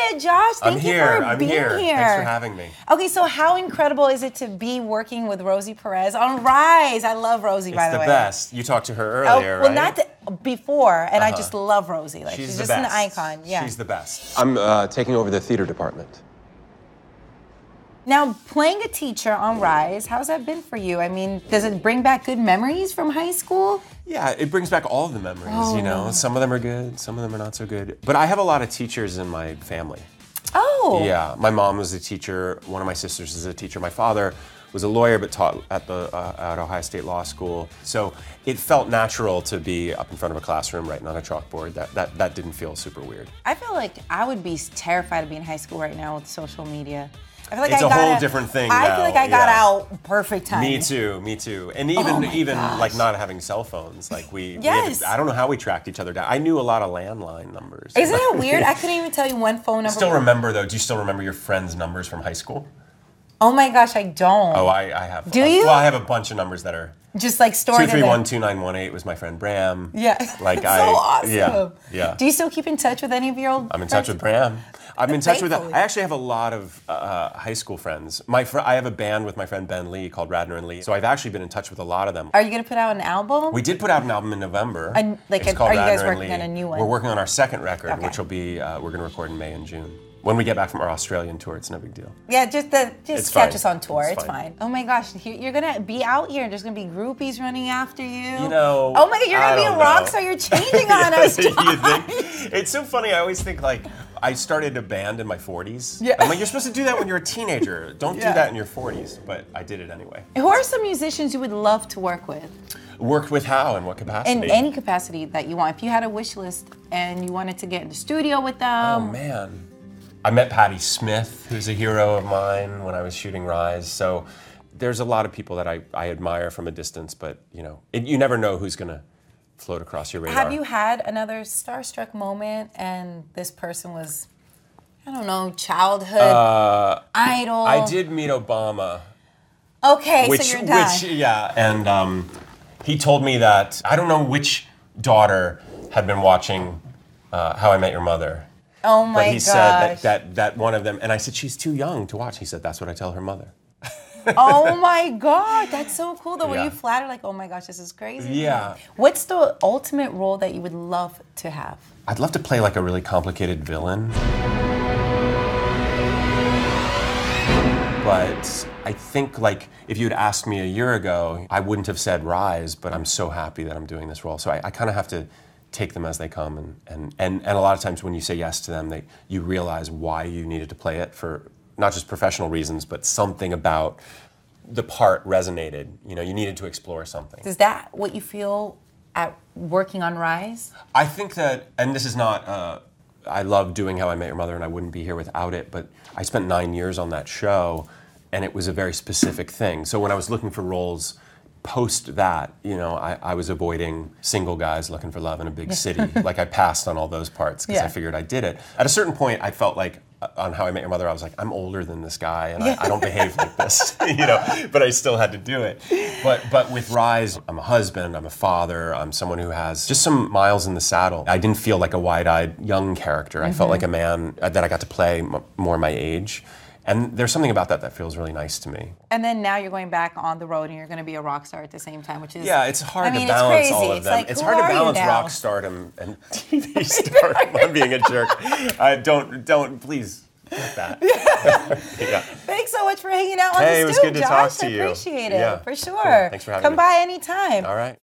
it, Josh. Thank you for being here. Thanks for having me. Okay, so how incredible is it to be working with Rosie Perez on Rise? I love Rosie, by the way. It's the best. You talked to her earlier, well, right? not before, and I just love Rosie. Like, she's just an icon. Yeah. She's the best. I'm taking over the theater department. Now, playing a teacher on Rise, how's that been for you? I mean, does it bring back good memories from high school? Yeah, it brings back all the memories, you know. Some of them are good, some of them are not so good. But I have a lot of teachers in my family. Oh. Yeah, my mom was a teacher, one of my sisters is a teacher. My father was a lawyer but taught at Ohio State Law School. So it felt natural to be up in front of a classroom writing on a chalkboard. That didn't feel super weird. I feel like I would be terrified of being in high school right now with social media. I feel like it's a whole different thing I now. feel like I got out perfect time. Me too. And even like not having cell phones, like I don't know how we tracked each other down. I knew a lot of landline numbers. Isn't it weird? I couldn't even tell you one phone number. Still remember though? Do you still remember your friends' numbers from high school? Oh my gosh, I don't. Oh, I have. Do you? Well, I have a bunch of numbers that are just like stored. 231-2918 was my friend Bram. Yeah, like so awesome. Yeah. Do you still keep in touch with any of your old? I'm in touch with Bram. I'm in touch with. I actually have a lot of high school friends. I have a band with my friend Ben Lee called Radnor and Lee. So I've actually been in touch with a lot of them. Are you going to put out an album? We did put out an album in November. It's called Radnor and Lee. Are you guys working on a new one? We're working on our second record, which will be we're going to record in May and June. When we get back from our Australian tour, it's no big deal. Yeah, just catch us on tour. It's fine. Oh my gosh, you're gonna be out here. There's gonna be groupies running after you. You know. Oh my God, you're gonna be a rock star. You're changing on us. You think? It's so funny. I always think like I started a band in my 40s. Yeah. I'm like, you're supposed to do that when you're a teenager. Don't do that in your 40s. But I did it anyway. Who are some musicians you would love to work with? Work with how? In what capacity? In any capacity that you want. If you had a wish list and you wanted to get in the studio with them. Oh man. I met Patti Smith, who's a hero of mine when I was shooting Rise. So there's a lot of people that I admire from a distance, but you know, you never know who's gonna float across your radar. Have you had another starstruck moment and this person was, I don't know, childhood idol? I did meet Obama. Okay, so you're done. Yeah, and he told me that, I don't know which daughter had been watching How I Met Your Mother. Oh my gosh. But he said that one of them, and I said, she's too young to watch. He said, that's what I tell her mother. Oh my God, that's so cool though. Were you flattered, like, oh my gosh, this is crazy? Yeah. What's the ultimate role that you would love to have? I'd love to play like a really complicated villain. But I think like if you'd asked me a year ago, I wouldn't have said Rise, but I'm so happy that I'm doing this role. So I kind of have to take them as they come, and a lot of times when you say yes to them, you realize why you needed to play it for not just professional reasons, but something about the part resonated. You know, you needed to explore something. Is that what you feel at working on Rise? I think that, and this is not, I love doing How I Met Your Mother and I wouldn't be here without it, but I spent 9 years on that show and it was a very specific thing. So when I was looking for roles post that, you know, I was avoiding single guys looking for love in a big city. Like I passed on all those parts because I figured I did it. At a certain point, I felt like on How I Met Your Mother, I was like, I'm older than this guy and I don't behave like this, you know, but I still had to do it. But with Rise, I'm a husband, I'm a father, I'm someone who has just some miles in the saddle. I didn't feel like a wide-eyed young character. I felt like a man that I got to play more my age. And there's something about that feels really nice to me. And then now you're going back on the road and you're going to be a rock star at the same time, which is... Yeah, it's hard to balance all of them. Like, it's hard to balance rock stardom and TV stardom. I'm being a jerk. Don't, please, get that. Yeah. Thanks so much for hanging out on the Stoop, it was good to Josh. talk to you. I appreciate it, yeah. for sure. Cool. Thanks for having me. Come by anytime. All right.